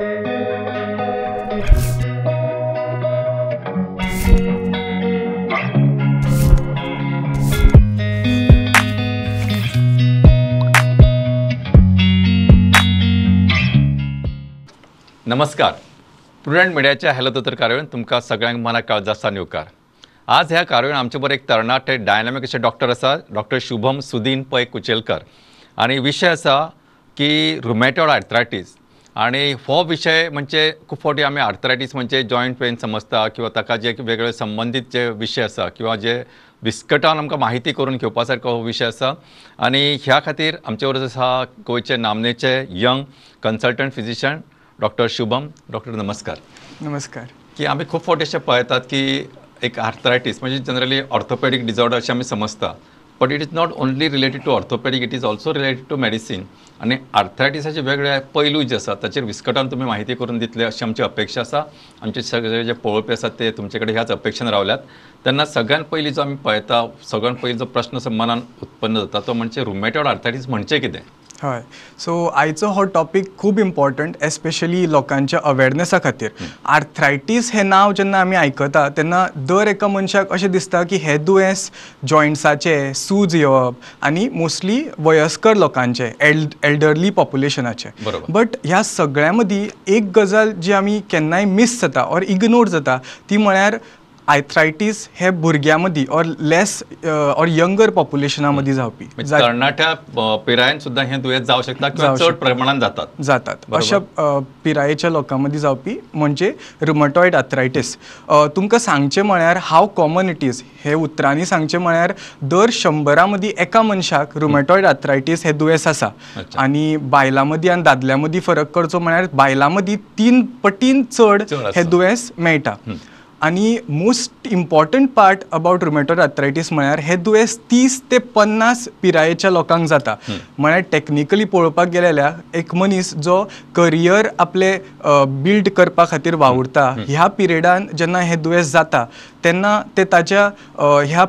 नमस्कार. प्रुडंट मिडियाच्या हॅलो दोतर कार्यावळीन तुमकां सगळ्यांक मना काळजाचा न्युकार. आज ह्या कार्यावळीन आमचे बरोबर एक तरणाटे डायनामीक असे डॉक्टर आसा, डॉक्टर शुभम सुदीन पै कुचेलकर. आणि विषय आसा की रुमॅटॉइड आर्थरायटीस. आणि हो विषय म्हणजे खूब फावटी आमी आर्थरायटीस म्हणजे जॉयंट पेन समजता किंवा ताका जे वेगळे संबंधित जे विषय आसा किंवा जे विस्कटान आमकां माहिती करून घेवपा सारको हो विषय आसा. आणि ह्या खातीर आमचे बरोबर आसा गोंयचे नामनेचे young consultant physician doctor Shubham. Doctor नमस्कार. नमस्कार. की आम्ही खूप फावटी असे पळयतात की एक आर्थरायटीस म्हणजे जनरली ऑर्थोपेडिक डिसऑर्डर अशें आमी समजता. But it is not only related to orthopaedic, it is also related to medicine. आणि आर्थरायटिसाचे वेगळे पैलू जे आसात ताचेर विस्कटान तुम्ही माहिती करून दितले अशी आमची अपेक्षा आसा. आमचे सगळे जे पळोवपी आसात ते तुमचे कडेन ह्याच अपेक्षेन रावल्यात. तेन्ना सगळ्यात पयलीं जो आमी पळयता, सगळ्यात पयलीं जो प्रश्न मनान उत्पन्न जाता तो म्हणजे रुमॅटॉइड आर्थरायटीस म्हणजे कितें. हय, सो आयचो हो टॉपिक खूब इम्पॉर्टंट, एस्पेशली लोकांच्या अवेरनेसा खातीर. आर्थरायटीस हे नांव जेन्ना आमी आयकता तेन्ना दर एका मनशाक अशें दिसता की हे दुयेंस जॉयंट्साचे सूज येवप आनी मोस्टली वयस्कर लोकांचे, एल्डरली पॉप्युलेशनाचे. बट ह्या सगळ्या मदीं एक गजाल जी आमी केन्नाय मिस जाता ऑर इग्नोर जाता ती म्हळ्यार आर्थरायटीस हे भुरग्यां मदीं ऑर लेस ऑर यंगर पॉप्युलेशना मदीं जावपी. तरणाट्या पिरायेन सुद्दां हे दुयेंस जावं शकता किंवा चड प्रमाणात जातात. अशा पिरायेच्या लोकां मदीं जावपी म्हणजे रुमॅटॉइड आर्थरायटीस. तुमकां सांगचें म्हळ्यार हाव कॉमन इट इज हे उतरांनी सांगचें म्हळ्यार दर 100 मदीं एका मनशाक रुमॅटॉइड आर्थरायटीस हे दुयेंस आसा. आनी बायलां मदीं आनी दादल्यां मदीं फरक करचो म्हळ्यार बायलां मदीं 3 पटीन चड हे दुयेंस मेळटा. आणि most important part about rheumatoid arthritis म्हळ्यार हे दुयेंस 30 ते 50 पिरायेच्या लोकांक जाता. म्हळ्यार टेक्निकली पळोवपाक गेल्यार एक मनीस जो करियर आपले बिल्ड करपा खातीर वावुरता ह्या पिरियडान जेन्ना हे दुयेंस जाता तेन्ना ते ताच्या ह्या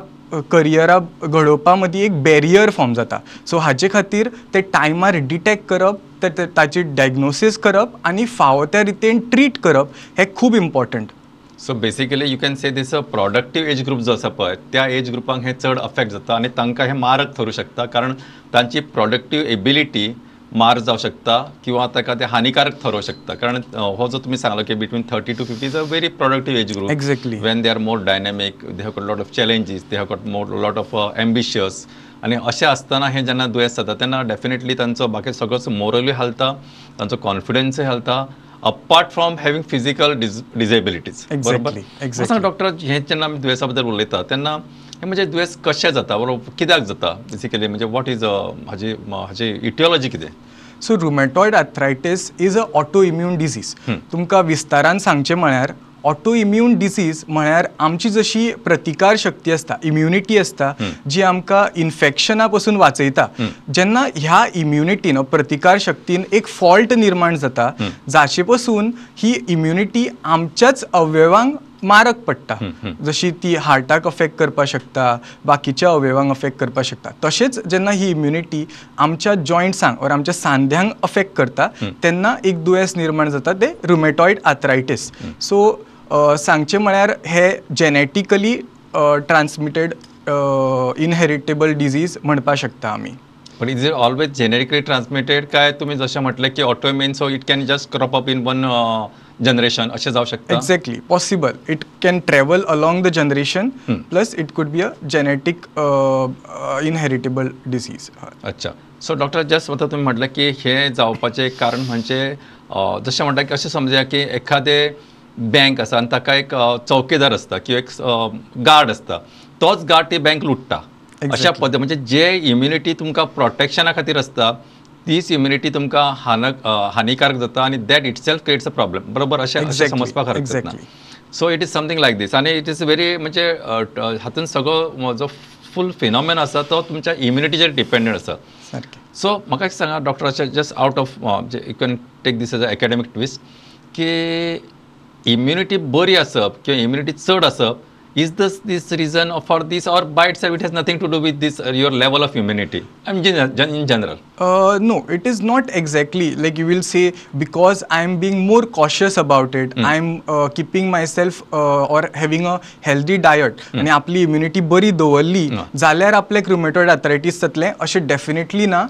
करियरा घडोवपा मदीं एक बॅरियर फॉर्म जाता. सो हाचे खातीर ते टायमार डिटेक्ट करप, ताची डायग्नोसीस करप आनी फावो त्या रितीन ट्रीट करप हे खूब important. So basically you can say this a productive age group जो आसा पळय त्या एज ग्रुपांक हे चड अफेक्ट जाता आणि तांकां हे मारक ठरू शकता, कारण तांची प्रोडक्टीव एबिलिटी मार जावं शकता किंवा ताका ते हानिकारक ठरू शकता. कारण हो जो तुम्ही सांगलो की between 30 to 50 is a very productive age group. Exactly. When they are more dynamic, they have got lot of challenges, they have got more lot of ambitious. आणि अशें आसतना हे जेन्ना दुयेंस जाता तेन्ना डेफिनेटली तांचो बाकी सगळोच मोरलूय हालता, तांचो कॉन्फिडन्सूय हालता, apart from having physical disabilities. बरोबर. डॉक्टर हे जेन्ना आमी दुयेंसा बद्दल उलयता तेन्ना हे म्हणजे दुयेंस कशें जाता, बरोबर कित्याक जाता बेसिकली, म्हणजे वॉट इज हाजी इटियोलॉजी कितें. So rheumatoid arthritis is a auto immune disease. तुमकां विस्तारान सांगचें म्हळ्यार ऑटो इम्यून डिसीज म्हळ्यार आमची जशी प्रतिकार शक्ती आसता, इम्युनिटी आसता जी आमकां इन्फेक्शना पासून वाचयता. जेन्ना ह्या इम्युनिटीन प्रतिकार शक्तीन एक फॉल्ट निर्माण जाता जाचे पासून ही इम्युनिटी आमच्याच अवयवांक मारक पडटा. जशी ती हार्टाक अफेक्ट करपाक शकता, बाकीच्या अवयवांक अफेक्ट करपाक शकता. तशेंच जेन्ना ही इम्युनिटी आमच्या जॉयंट्सांक ऑर आमच्या सांध्यांक अफेक्ट करता तेन्ना एक दुयेंस निर्माण जाता ते रुमॅटॉइड आर्थरायटीस. सो सांगचें म्हळ्यार हे जेनेटिकली ट्रान्समिटेड इनहेरिटेबल डिजीज म्हणपाक शकता आमी. But is it always genetically transmitted काय तुम्ही जशें म्हटलें की autoimmune, so it can just crop up in one generation अशें जावं शकता. Exactly possible. It can travel along the generation plus it could be a genetic inheritable disease. अच्छा. So doctor just आता तुम्ही म्हटलं की हे जावपाचें कारण म्हणजे जशें म्हणटा की अशें समजुया की एखादे बँक आसा आनी ताका एक चौकीदार आसता किंवा एक गार्ड आसता, तोच गार्ड ती बँक लुटता. अशा पद्दतीन म्हणजे जे इम्युनिटी तुमकां प्रोटेक्शना खातीर आसता तीच इम्युनिटी तुमकां हानिकारक जाता आणि that itself creates a problem. बरोबर अशें समजपाक हरकत ना. So it is something like this आणि इट इज व्हेरी म्हणजे हातून सगळो जो फूल फिनॉमेना आसा तो तुमच्या इम्युनिटीचेर डिपेंडंट आसा. सो म्हाका एक सांगा doctor, just out of you can take this as a academic twist की इम्युनिटी बरी आसप किंवा इम्युनिटी चड आसप Is this reason for this, or by itself it has nothing to do with this your level of immunity? I mean, in general. No, it is not exactly like you will say because I am being more cautious about it. I am keeping myself or having a healthy diet आणि आपली immunity बरी दवरली जाल्यार आपल्याक rheumatoid arthritis जातलें अशें definitely ना.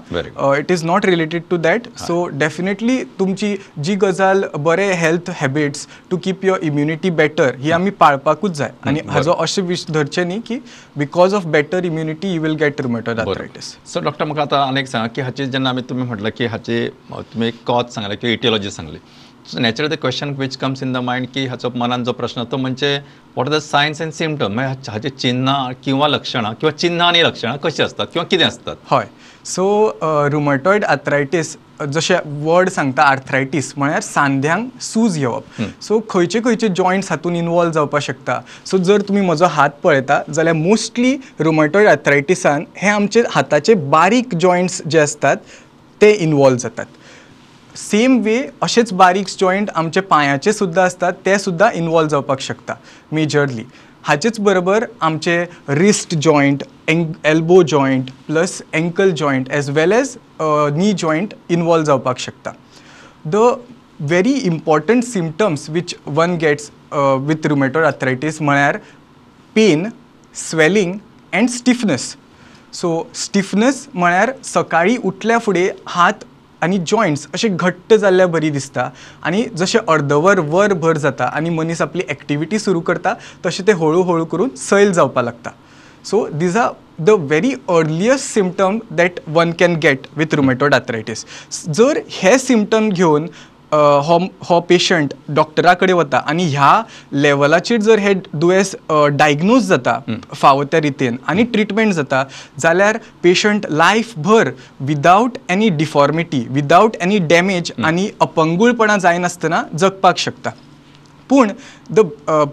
It is not related to that. So definitely तुमची जी गजाल बरे health habits to keep your immunity better ही आमी पाळपाकूच जाय. आणि हाजो अशें विश धरचें न्ही की because of better immunity you will get rheumatoid arthritis. So doctor म्हाका आतां आनीक सांगा की हाचे जेन्ना आमी तुमी म्हटलं की हाचे तुम्ही एक कॉज सांगले किंवा इटियोलॉजी सांगली. So naturally the question which comes in the mind की हाचो मनान जो प्रश्न तो म्हणजे what are the signs and symptom, म्हणजे हाचे चिन्हां किंवा लक्षणां किंवा चिन्हां आणि लक्षणां कशी असतात किंवा कितें असतात. हय. सो रुमेटॉइड आर्थरायटीस जशें वर्ड सांगता आर्थरायटीस म्हळ्यार सांध्यांक सूज येवप. सो खंयचे खंयचे जॉयंट्स हातून इन्वॉल्व जावपाक शकता. सो जर तुमी म्हजो हात पळयता जाल्यार मोस्टली रुमेटॉइड आर्थरायटिसान हे आमचे हाताचे बारीक जॉयंट्स जे असतात ते इन्वॉल्व जातात. सेम वे अशेच बारीक जॉयंट आमचे पांयाचे सुद्दां असतात ते सुद्दां इन्वॉल्व जावपाक शकता मेजरली. हाचेच बरोबर आमचे wrist joint, elbow joint plus ankle joint as well as knee joint involve जावपाक शकता. The very important symptoms which one gets with rheumatoid arthritis म्हळ्यार pain, swelling and stiffness. So stiffness म्हळ्यार सकाळी उठल्या फुडें हात आनी जॉयंट्स अशे घट्ट जाल्ल्या बरी दिसता आनी जशें अर्दवर वरभर जाता आनी मनीस आपली एक्टिविटी सुरू करता तशें ते हळू हळू करून सैल जावपाक लागता. So these are the very earliest symptom that one can get with rheumatoid arthritis. जर हे सिम्पटम घेवन हो पेशंट डॉक्टरा कडेन वता आनी ह्या लेवलाचेर जर हे दुयेंस डायग्नोज जाता फावो त्या रितीन आनी ट्रिटमेंट जाता जाल्यार पेशंट लायफभर without any deformity, without any damage आनी अपंगूळपणां जायनासतना जगपाक शकता. पूण the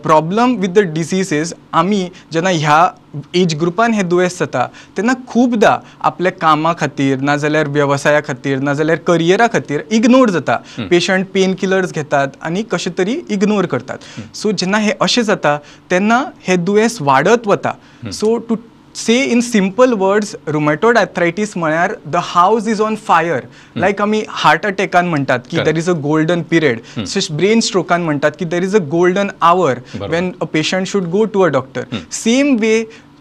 problem with the disease is आमी जेन्ना ह्या एज ग्रुपान हे दुयेंस जाता तेन्ना खुबदां आपल्या कामा खातीर नाजाल्यार वेवसाया खातीर नाजाल्यार करियरा खातीर इग्नोर जाता. पेशंट पेन किलर्स घेतात आनी कशें तरी इग्नोर करतात. सो जेन्ना हे अशें जाता तेन्ना हे दुयेंस वाडत वता. So to say in simple words rheumatoid arthritis म्हळ्यार the house is on fire. Like आमी हार्ट अटॅकान म्हणटात की there is a golden period. Brain स्ट्रोकान म्हणटात की there is a golden hour when a patient should go to a doctor. Same way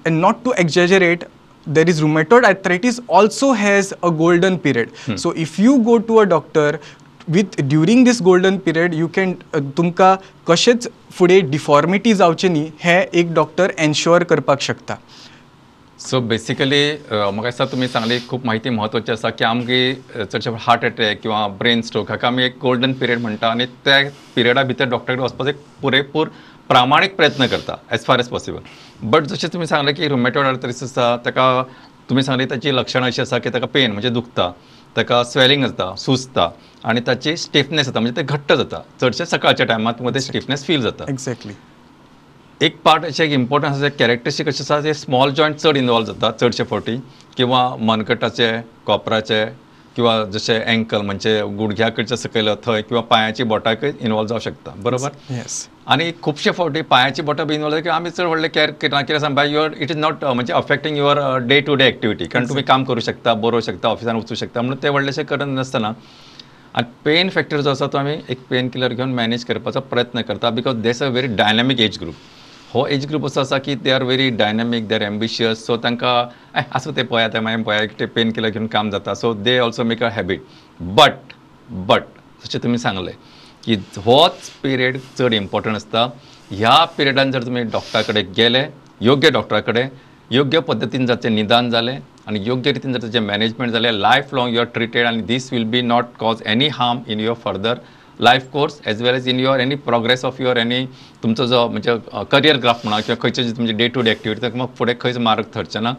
and not to exaggerate there is rheumatoid arthritis also has a golden period. So if you go to a doctor with during this golden period you can तुमकां कशेंच फुडें deformity जावचे न्ही हे एक doctor ensure करपाक शकता. So basically म्हाका दिसता तुमी सांगली खूब म्हायती म्हत्वाची आसा की आमगे चडशे हार्ट अटॅक किंवा ब्रेन स्ट्रोक हाका आमी एक गोल्डन पिरियड म्हणटा आनी त्या पिरियडा भितर डॉक्टर कडेन वचपाचो एक पुरेपूर प्रामाणीक प्रयत्न करता as far as possible. But जशें तुमी सांगलें की रुमेटॉइड आर्थरायटीस आसा ताका तुमी सांगली ताची लक्षणां अशी आसा की ताका पेन म्हणजे दुखता, ताका स्वेलिंग जाता, सुजता आनी ताची स्टिफनेस जाता म्हणजे ते घट्ट जाता. चडशे सकाळच्या टायमार मध्ये स्टिफनेस फील जाता. एक्झॅक्टली. एक पार्ट अशें एक इम्पॉर्टंट आसा कॅरेक्टरिस्टीक अशें आसा जे स्मॉल जॉयंट चड इन्वॉल्व जाता चडशे फावटी किंवा मनगटाचे, कोपराचे किंवा जशे एंकल म्हणजे गुडघ्या कडचे सकयल थंय किंवा पांयाची बोटांकय इन्वॉल्व जावं शकता. बरोबर. येस. आनी खुबशे फावटी पांयाची बोटां बी इन्वॉल्व जाता की आमी चड व्हडले कॅर करना कित्याक सांग by your it is not म्हणजे affecting your day to day activity. कारण तुमी काम करूं शकता, बरोवंक शकता, ऑफिसान वचूं शकता म्हणून ते व्हडलेशें करन नासतना आनी पेन फॅक्टर जो आसा तो आमी एक पेन किलर घेवन मॅनेज करपाचो प्रयत्न करता because this a very dynamic age group. हो एज ग्रूप असो आसा की they are very dynamic, they are ambitious. So तांकां आसूं ते पळया ते मागीर पळया ते पेन किलर घेवन काम जाता. So they also make a habit. But जशें तुमी सांगलें की होच पिरियड चड इम्पॉर्टंट आसता. ह्या पिरियडान जर तुमी डॉक्टरा कडेन गेले, योग्य डॉक्टरा कडेन योग्य पद्दतीन जर तें निदान जालें आनी योग्य रितीन जर तेजें मॅनेजमेंट जालें life long you are treated आनी this will be not cause any harm in your further life course as well as in your any progress of your any तुमचो जो म्हणजे करियर ग्राफ म्हणा किंवा खंयचे जे तुमचे डे टू डे एक्टिविटी ताका मग फुडें खंयच मार्ग थरचे ना.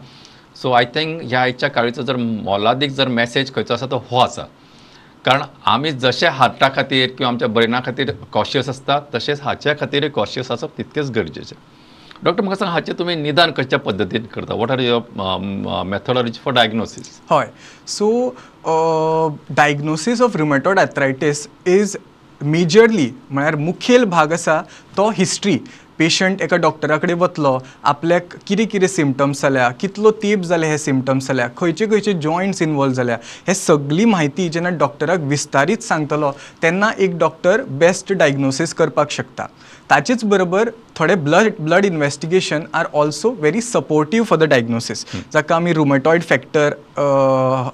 सो आय थिंक ह्या आयच्या काळीचो जर मोलादीक जर मॅसेज खंयचो आसा तो हो आसा. कारण आमी जशे हार्टा खातीर किंवा आमच्या ब्रेना खातीर कॉशियस आसता तशेंच हाच्या खातीर कॉशियस आसप तितकेच गरजेचें. डॉक्टर म्हाका सांग हाचें तुमी निदान खंयच्या पद्दतीन करता? What are your methodology for diagnosis? हय. So diagnosis of rheumatoid arthritis is majorly म्हळ्यार मुखेल भाग आसा तो हिस्ट्री. पेशंट एका डॉक्टरा कडेन वतलो, आपल्याक कितें कितें सिमटम्स जाल्या, कितलो तेंप जाले हे सिमटम्स जाल्या, खंयचे खंयचे जॉयंट्स इन्वॉल्व जाल्या, हे सगळी म्हायती जेन्ना डॉक्टराक विस्तारीत सांगतलो तेन्ना एक डॉक्टर बेस्ट डायग्नोसीस करपाक शकता. ताचेच बरोबर थोडे blood investigation are also very supportive for the diagnosis, जाका आमी रुमेटॉयड फॅक्टर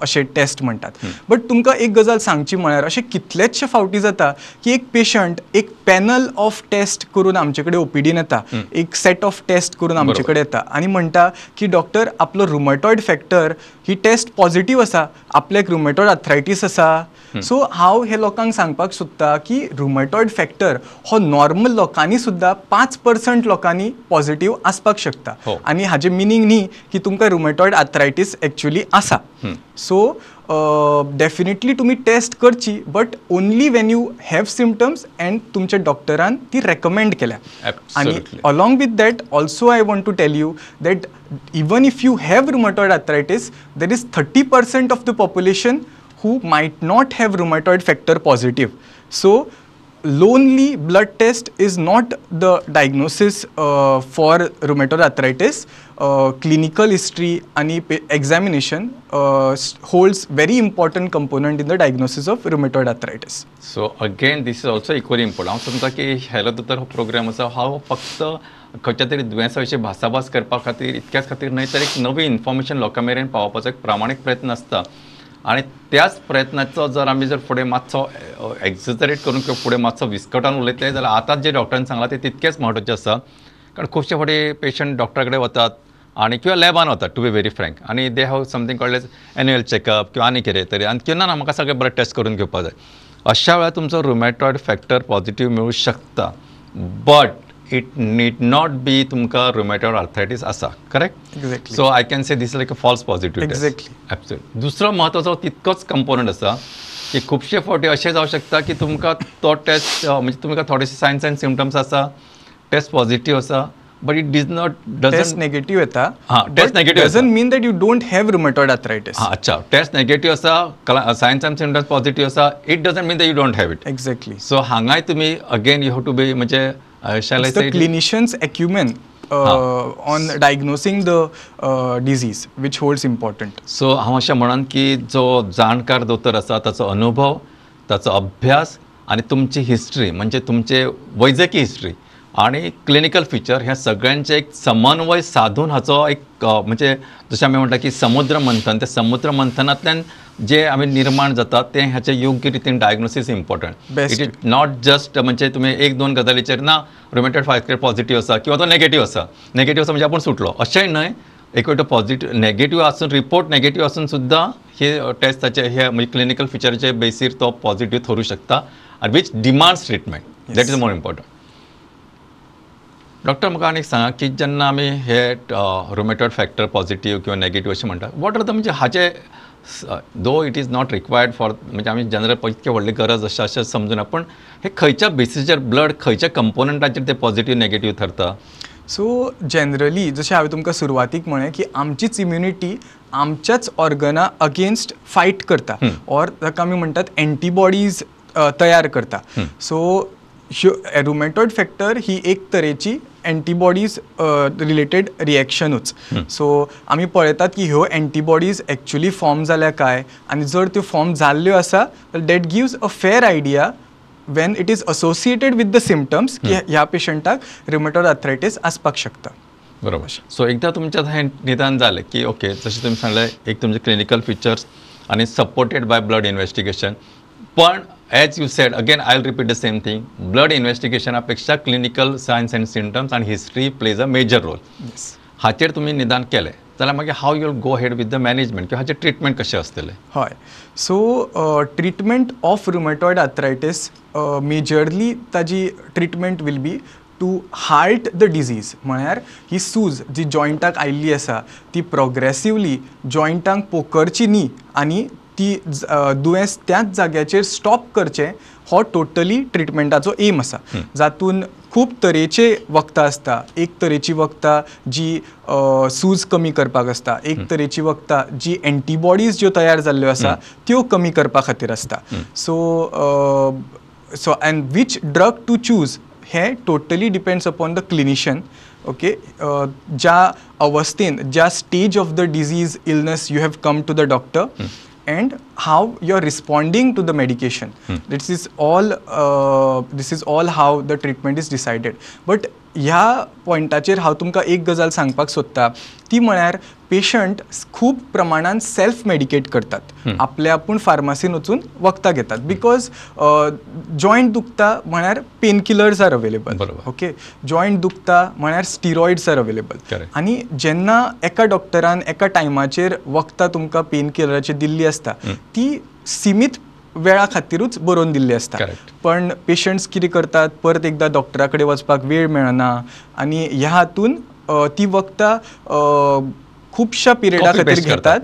अशे टेस्ट म्हणटात. बट तुमकां एक गजाल सांगची म्हळ्यार अशें कितलेचशे फावटी जाता की एक पेशंट एक पॅनल ऑफ टेस्ट करून आमचे कडेन ओपीडीन येता, एक सेट ऑफ टेस्ट करून आमचे कडेन येता आनी म्हणटा की डॉक्टर आपलो रुमेटॉयड फॅक्टर ही टेस्ट पॉझिटिव्ह आसा, आपल्याक रुमेटॉयड आर्थरायटीस आसा. सो हांव हे लोकांक सांगपाक सोदता की रुमेटॉयड फॅक्टर हो नॉर्मल लोकांनी सुद्दां 5% लोकांनी पॉझिटिव्ह आसपाक शकता. आनी हाजे मिनींग न्ही की तुमकां रुमेटॉयड आर्थरायटीस एक्चुअली आसा. सो डेफिनेटली तुमी टेस्ट करची, but only when you have symptoms and तुमच्या डॉक्टरान ती रेकमेंड केल्या. आनी along with that also I want to tell you that even if you have rheumatoid arthritis, there is 30% of the population who might not have rheumatoid factor positive. So lonely blood test is not the diagnosis for rheumatoid arthritis. Clinical history and examination holds very important component in the diagnosis of rheumatoid arthritis. So again this is also equally important. हांव समजता की hello दोतोर हो programme आसा हांव फक्त खंयच्या तरी दुयेंसा विशीं भासाभास करपा खातीर इतक्याच खातीर न्हय तर एक नवी इन्फॉर्मेशन लोकां मेरेन पावोवपाचो एक प्रामाणीक प्रयत्न आसता. आणि त्याच प्रयत्नाचो जर आमी जर फुडें मातसो एक्झेजरेट करून किंवा फुडें मातसो विस्कटान उलयतले जाल्यार आतां जे डॉक्टरान सांगलां ते तितकेच म्हत्वाचें आसा. कारण खुबशे फावटी पेशंट डॉक्टरा कडेन वतात आणि किंवा लॅबान वतात टू बी व्हेरी फ्रँक, आणि they have something called as annual checkup किंवा आनी कितें तरी, आनी किंवा ना म्हाका सगळें ब्लड टेस्ट करून घेवपाक जाय. अशा वेळार तुमचो रुमेटॉयड फॅक्टर पॉझिटिव्ह मेळूं शकता, but it need not be तुमकां रुमेटॉयड आर्थरायटीस आसा. Correct? Exactly. So I can say this like a false positive test. Exactly. Absolutely. दुसरो महत्वाचो तितकोच कंपोनंट आसा की खुबशे फावटी अशें जावं शकता की तुमकां तो टेस्ट म्हणजे तुमकां थोडेशे सायन्स अँड सिमटम्स आसा, टेस्ट पॉझिटिव्ह आसा, but it does not test negative येता. Test negative doesn't mean that you don't have rheumatoid arthritis. अच्छा, टेस्ट नेगेटिव्ह आसा, सायन्स अँड सिमटम्स पॉझिटिव्ह आसा, it doesn't mean that you don't have it. Exactly. So हांगाय तुमी again you have to be म्हणजे shall I say clinician's acumen on diagnosing the disease which holds important. So हांव अशें म्हणन की जो जाणकार दोतोर आसा ताचो अनुभव, ताचो अभ्यास आनी तुमची हिस्ट्री म्हणजे तुमचे वैजकी हिस्ट्री आणि क्लिनिकल फीचर ह्या सगळ्यांचे एक समन्वय साधून हाचो एक म्हणजे जशें आमी म्हणटा की समुद्र मंथन, त्या समुद्र मंथनांतल्यान जे आमी निर्माण जातात ते ह्याचे योग्य रितीन diagnosis important. It is not just म्हणजे तुम्ही एक दोन गजालीचेर ना रुमेटॉयड फॅक्टर पॉझिटिव्ह आसा किंवा तो नेगेटिव्ह आसा म्हणजे आपण सुटलो अशेंय न्हय. एक वेळ तो पॉझिटिव्ह नेगेटिव्ह आसून रिपोर्ट नेगेटिव्ह आसून सुद्दां हे टेस्टाचे हे म्हणजे क्लिनिकल फिचरचे बेसीर तो पॉझिटिव्ह ठरू शकता आनी which demands treatment. That is more important. Doctor म्हाका आनीक सांगा की जेन्ना आमी हे रुमेटॉयड फॅक्टर पॉझिटिव्ह किंवा नेगेटिव्ह अशें म्हणटा, वॉट आर द म्हणजे हाचे though it is not required for म्हणजे आमी जनरल इतके व्हडली गरज आसा अशें समजुना, पण हे खंयच्या बेसिसचेर ब्लड खंयच्या कंपोनंटाचेर ते पॉझिटिव्ह नेगेटिव्ह ठरता? सो जनरली जशें हांवें तुमकां सुरवातीक म्हळें की आमचीच इम्युनिटी आमच्याच ऑर्गना अगेन्स्ट फायट करता, ऑर ताका आमी म्हणटात एंटीबॉडीज तयार करता. सो रुमेटॉयड फॅक्टर ही एक तरेची एंटीबॉडीज रिलेटेड रिएक्शनूच. सो आमी पळयतात की ह्यो एंटीबॉडीज एक्चुली फॉर्म जाल्या काय, आनी जर त्यो फॉर्म जाल्ल्यो आसा दॅट गिव्स अ फेर idea Wien it is associated with the symptoms की ह्या पेशंटाक रुमेटॉयड आर्थरायटीस आसपाक शकता. बरोबर. सो एकदा तुमच्यात हें निदान जालें की ओके जशें तुमी सांगलें एक तुमचे क्लिनिकल फिचर्स आनी सपोर्टेड बाय ब्लड इन्वेस्टिगेशन, पण as you said again I will repeat the same thing, blood इन्वेस्टिगेशनापेक्षा क्लिनिकल सायन्स अँड सिमटम्स आनी history plays a major role. हाचेर तुमी निदान केलें जाल्यार मागीर how you will go head with the management किंवा हाचें ट्रिटमेंट कशें आसतलें? हय. So treatment of rheumatoid arthritis majorly ताजी treatment will be to halt the disease. म्हळ्यार ही सूज जी जॉयंटाक आयिल्ली आसा ती प्रोग्रेसिवली जॉयंटांक पोकरची न्ही आनी ती दुयेंस त्याच जाग्याचेर स्टॉप करचें हो टोटली ट्रिटमेंटाचो एम आसा. जातून खूब तरेचे वखदां आसता. एक तरेची वखदां जी सूज कमी करपाक आसता, एक तरेची वखदां जी एंटीबॉडीज ज्यो तयार जाल्ल्यो आसा त्यो कमी करपा खातीर आसता. So and which drug to choose हे totally depends upon the clinician. Okay, ज्या अवस्थेन, ज्या stage of the disease illness you have come to the doctor and how you're responding to the medication. This is all how the treatment is decided. But ह्या पॉइंटाचेर हांव तुमकां एक गजाल सांगपाक सोदता, ती म्हळ्यार पेशंट खूब प्रमाणान सेल्फ मेडिकेट करतात. आपले आपूण फार्मासीन वचून वखदां घेतात. बिकॉज जॉयंट दुखता म्हळ्यार pain killers are available. Okay, joint दुखता म्हळ्यार स्टिरॉइड्स आर अवेलेबल. आनी जेन्ना एका डॉक्टरान एका टायमाचेर वखदां तुमकां पेन किलराची दिल्ली आसता, ती सीमित वेळा खातीरूच बरोवन दिल्ली आसता. पण पेशंट्स कितें करतात, परत एकदा डॉक्टरा कडेन वचपाक वेळ मेळना आनी ह्या हातून ती वखदां खुबशा पिरियडा खातीर घेतात,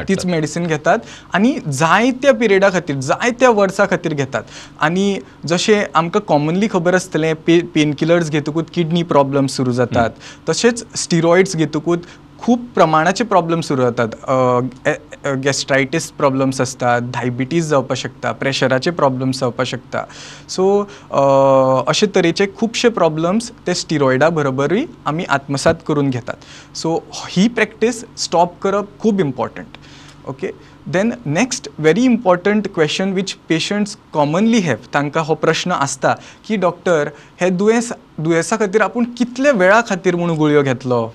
तीच मेडिसीन घेतात आनी जायत्या पिरियडा खातीर, जायत्या वर्सां खातीर घेतात. आनी जशें आमकां कॉमनली खबर आसतलें, पेन किलर्स घेतकूच किडनी प्रॉब्लम्स सुरू जातात, तशेंच स्टिरॉइड्स घेतकूच खूब प्रमाणाचे प्रॉब्लम सुरू जातात. गॅस्ट्रायटीस प्रॉब्लम्स असतात, डायबिटीज जावपाक शकता, प्रेशराचे प्रॉब्लम्स जावपाक शकता. सो अशे तरेचे खुबशे प्रॉब्लम्स ते स्टिरॉइडा बरोबरूय आमी आत्मसात करून घेतात. सो ही प्रॅक्टीस स्टॉप करप खूब important. Okay, then next very important question which patients commonly have, तांकां हो प्रश्न आसता की डॉक्टर, हे दुयेंसा खातीर आपूण कितले वेळा खातीर म्हूण गुळयो घेतलो.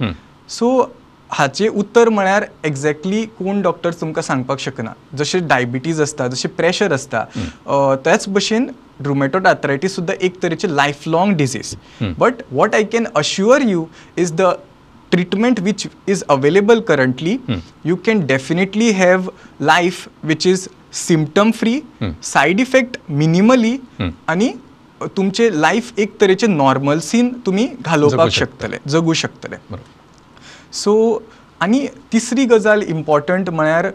सो हाचे उत्तर म्हळ्यार एक्झॅक्टली कोण डॉक्टर्स तुमकां सांगपाक शकना. जशें डायबिटीज आसता, जशें प्रेशर आसता, त्याच भशेन रुमॅटॉयड आर्थरायटीस सुद्दां एक तरेचे life long disease. But what I can assure you is the treatment which is available currently. You can definitely have life which is symptom free, side effect minimally, आणि तुमचे लाईफ एक तरेचे नॉर्मलसीन तुम्ही घालोवपाक शकतले, जगू शकतले. सो आनी तिसरी गजाल इम्पॉर्टंट म्हळ्यार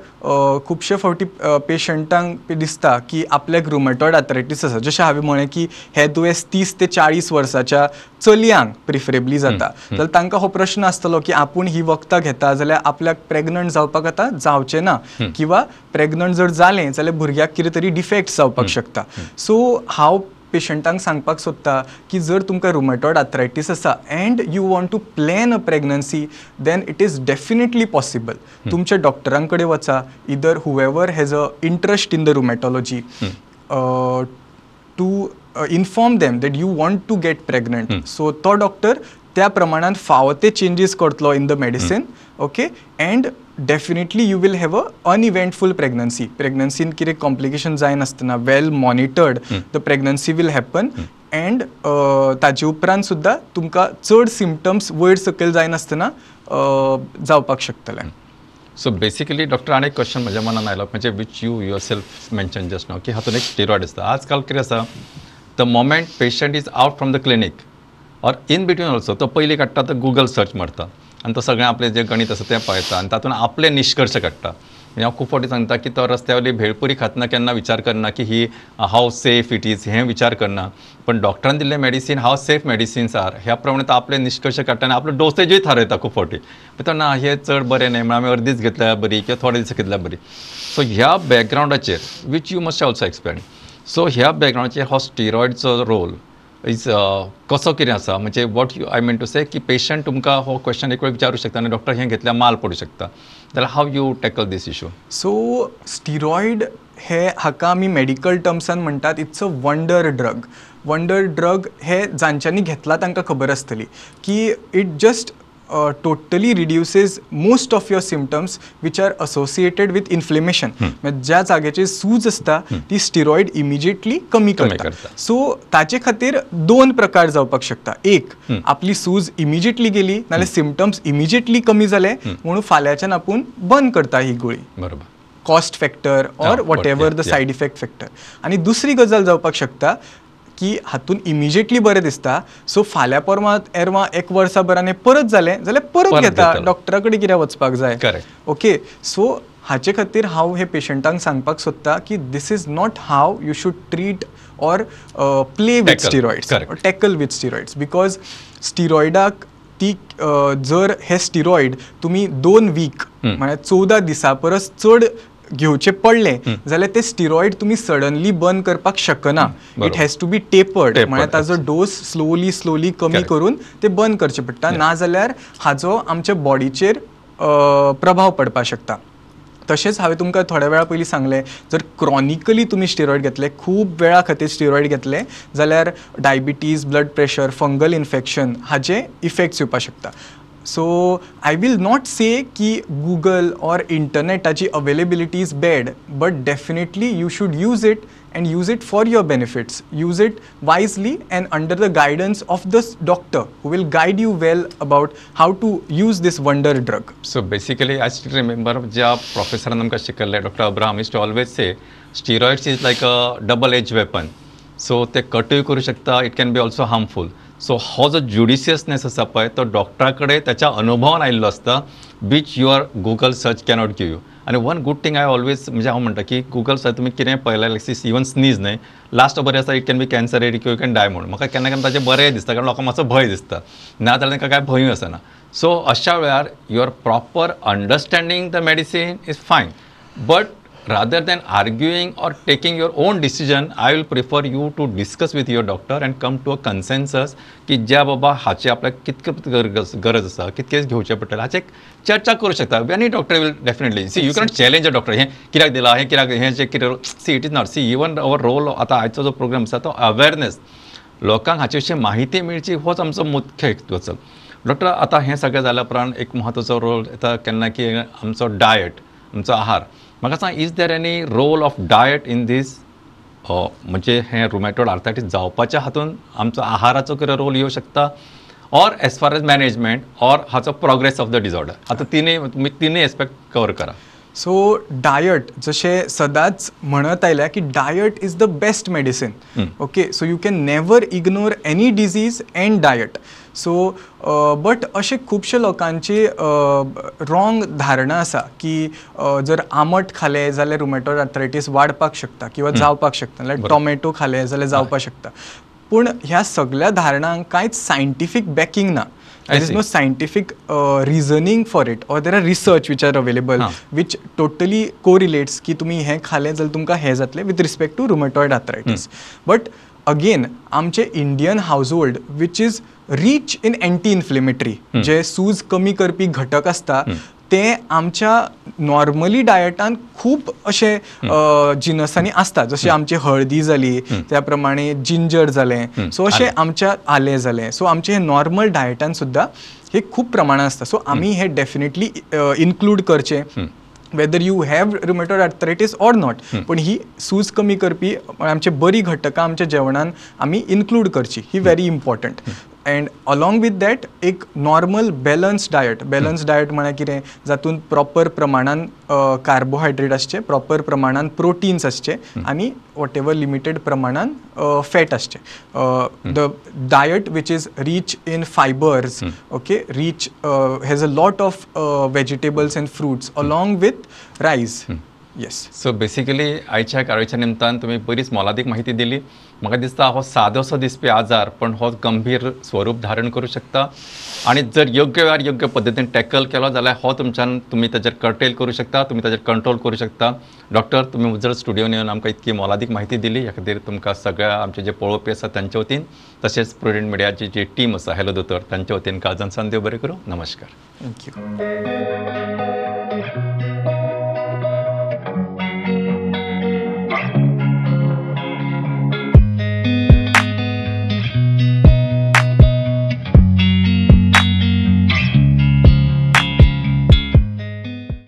खुबशे फावटी पेशंटांक दिसता की आपल्याक रुमॅटॉयड आर्थरायटीस आसा. जशें हांवें म्हळें की हे दुयेंस 30 ते 40 वर्साच्या चलयांक प्रिफरेबली जाता, जाल्यार तांकां हो प्रश्न आसतलो की आपूण ही वखदां घेता जाल्यार आपल्याक प्रेग्नंट जावपाक आतां जावचें ना, किंवा प्रेग्नंट जर जालें जाल्यार भुरग्याक कितें तरी डिफेक्ट्स जावपाक शकता. सो हांव पेशंटांक सांगपाक सोदता की जर तुमकां रुमॅटॉयड आर्थरायटीस आसा and you want to plan a pregnancy, then it is definitely possible. तुमच्या डॉक्टरां कडेन वचा, either whoever has a interest in the rheumatology, to inform them that you want to get pregnant. So तो doctor त्या प्रमाणान फावो ते changes करतलो in the medicine. Okay, and definitely you will have a uneventful pregnancy. प्रेग्नन्सीन कितें कॉम्प्लिकेशन जायनासतना well monitored the pregnancy will happen. End ताजे उपरांत सुद्दां तुमकां चड सिम्पटम्स वयर सकयल जायनासतना जावपाक शकतले. सो बेसिकली डॉक्टर आनी एक क्वेश्चन म्हज्या मनान आयलो, म्हणजे which you your self mention just नाव, की हातून एक स्टिरॉयड आसता. आजकाल कितें आसा, the moment patient is out from the clinic or in between also, तो पयलीं काडटा तो गुगल सर्च मारता आनी तो सगळें आपलें जें गणीत आसा तें पळयता आनी तातूंत आपले निश्कर्श काडटा. म्हणजे हांव खूब फावटी सांगता की तो रस्त्यावयली भेळपुरी खातना केन्ना विचार करना की ही हाव सेफ इट इज, हें विचार करना. पण डॉक्टरान दिल्लें मेडिसीन हाव सेफ मेडिसिन्स आर ह्या प्रमाणे तो आपले निश्कर्श काडटा आनी आपलो डोसेजूय थारयता खूब फावटी. तो ना हे चड बरें न्हय, म्हणून आमी अर्दीच घेतल्यार बरी किंवा थोडे दीस घेतल्यार बरी. सो ह्या बॅकग्रावंडाचेर which you must also explain. So ह्या बॅकग्रावंडाचेर हो स्टिरॉयडचो रोल इज कसो कितें आसा, म्हणजे what you I mean to say की पेशंट तुमकां हो क्वेश्चन एक वेळ विचारूं शकता आनी डॉक्टर हें घेतल्यार माल पडूं शकता, जाल्यार how you tackle this issue. So steroid हे हाका आमी मेडिकल टर्म्सान म्हणटात it's a wonder drug. Wonder drug हे जांच्यांनी घेतला तांकां खबर आसतली की it just totally reduces most of your symptoms which are associated with inflammation. ज्या जाग्याची सूज असता ती स्टिरॉइड इमिजिएटली कमी करता. सो ताचे खातीर दोन प्रकार जावपाक शकता. एक, आपली सूज इमिजिएटली गेली नाल्यार सिम्पटम्स इमिजिएटली कमी जाले म्हणून फाल्यांच्यान आपूण बंद करता ही गुळी. बरोबर. Cost factor or what ever the said effect factor. आनी दुसरी गजाल जावपाक शकता की हातून इमिजिएटली बरें दिसता, सो फाल्यां परमां एरवां एक वर्सा भरान परत जालें जाल्यार परत घेता, डॉक्टरा कडेन कित्याक वचपाक जाय. ओके, सो हाचे खातीर हांव हे पेशंटांक सांगपाक सोदता की this is not how you should treat or play with steroids, tackle with steroids. Because स्टिरॉइडाक ती जर हे स्टिरॉइड तुमी 2 वीक म्हळ्यार 14 दिसां परस चड घेवचे पडले जाल्यार ते स्टिरॉइड तुम्ही सडनली बंद करपाक शकना. It has to be tapered, म्हळ्यार ताजो डोस स्लोली कमी करून ते बंद करचे पडटा, नाजाल्यार हाजो आमच्या बॉडीचेर प्रभाव पडपाक शकता. तशेंच हांवें तुमकां थोड्या वेळा पयलीं सांगलें, जर क्रॉनिकली तुमी स्टिरॉइड घेतले, खूब वेळा खातीर स्टिरॉइड घेतले जाल्यार diabetes, blood pressure, fungal infection हाचे इफेक्ट्स येवपाक शकता. So I will not say की गूगल ऑर इंटरनेटाची availability is bad, but definitely you should use it and use it for your benefits. Use it wisely and under the guidance of the doctor who will guide you well about how to use this wonder drug. So basically I still remember ज्या प्रोफेसरान आमकां शिकयल्लें doctor Abraham used to always say steroids is like a double edged weapon. So ते कटूय करू शकता, it can be also harmful. So हो जो ज्युडिशियसनेस आसा पळय तो डॉक्टरा कडेन त्याच्या अनुभवान आयिल्लो आसता, which your Google search cannot give you. आनी one good thing I always म्हणजे हांव म्हणटा की गुगल सर्च तुमी कितें पळयलें लायक इवन स्नीज न्हय, लास्ट बरें आसा it can be cancer AIDS किंवा यू कॅन डाय म्हणून. म्हाका केन्ना केन्ना ताचें बरें दिसता, कारण लोकांक मातसो भंय दिसता, ना जाल्यार तांकां कांय भंयूय आसना. सो अशा वेळार your proper understanding the medicine is फायन, but rather than arguing or taking your own decision, I will prefer you to discuss with your doctor and come to a consensus की ज्या बाबा हाचे आपल्याक कितके गरज आसा, कितकेच घेवचे पडटले हाचे चर्चा करू शकता. Any doctor will definitely see you cannot challenge a doctor, हें कित्याक दिला, हें कित्याक, हें जे कितें see it is not see even our role. आतां आयचो जो प्रोग्राम आसा तो अवेरनेस, लोकांक हाचे विशीं माहिती मेळची, होच आमचो मुख्य हेतू आसा. डॉक्टर आतां हें सगळें जाल्या उपरांत एक म्हत्वाचो रोल येता केन्ना की आमचो डायट, आमचो आहार. म्हाका सांग, is there any role of diet in this, म्हणजे हें रुमॅटॉयड आर्थरायटीस जावपाच्या हातून आमचो आहाराचो कितें रोल येवं शकता, or as far as management, or हाचो प्रोग्रेस ऑफ द डिसऑर्डर. आतां तिनूय एस्पेक्ट कवर करा. सो डायट, जशें सदांच म्हणत आयल्या की diet is the best medicine. Okay, so you can never ignore any disease end diet. So but अशे खुबशे लोकांची रॉंग धारणा आसा की जर आमट खालें जाल्यार रुमॅटॉयड आर्थरायटीस वाडपाक शकता किंवा जावपाक शकता, लायक टॉमॅटो खालें जाल्यार जावपाक शकता. पूण ह्या सगळ्या धारणांक कांयच सायंटिफीक बॅकींग ना. There is no scientific reasoning for it, or there are research which are available which totally correlates की तुम्ही हे खाले जाल्यार तुमकां हे जातले with respect to rheumatoid arthritis. But again, आमचे Indian household which is rich in anti-inflammatory, जे सूज कमी करपी घटक असता ते आमच्या नॉर्मली डायटान खूब अशे जिनसांनी आसता, जशें आमची हळदी जाली, त्या प्रमाणे जिंजर जालें, सो अशें आमच्या आलें जालें. सो आमचे हे नॉर्मल डायटान सुद्दां हे खूब प्रमाणान आसता. सो आमी हे डेफिनेटली इन्क्लूड करचे, whether you have rheumatoid arthritis or not. पण ही सूज कमी करपी आमचे बरी घटकां आमच्या जेवणान आमी इन्क्लूड करची, ही very important. And along with that एक नॉर्मल बॅलन्स्ड डायट म्हळ्यार कितें, जातून प्रॉपर प्रमाणान कार्बोहायड्रेट आसचे, प्रॉपर प्रमाणान प्रोटीन्स आसचे आनी वॉट एवर लिमिटेड प्रमाणान फॅट आसचे. The diet which is reach in fibres, okay, reach has a lot of vegetables end fruits along with रायस. येस. सो बेसिकली आयच्या कार्याच्या निमतान तुम्ही बरीच मोलादीक माहिती दिली. म्हाका दिसता हो सादोसो दिसपी आजार पण हो गंभीर स्वरूप धारण करू शकता, आणि जर योग्य वेळार योग्य पद्दतीन टॅकल केलो जाल्यार हो तुमच्यान तुमी ताचेर कर्टेल करू शकता, तुमी ताचेर कंट्रोल करू शकता. डॉक्टर, तुमी जर स्टुडियोन येवन आमकां इतकी मोलादीक माहिती दिली, ह्या खातीर तुमकां सगळ्या आमचे जे पळोवपी आसा तांचे वतीन, तशेंच प्रुडंट मिडियाची जी टीम आसा हॅलो दोतोर तांचे वतीन काळजान देव बरें करूं. नमस्कार. थँक्यू.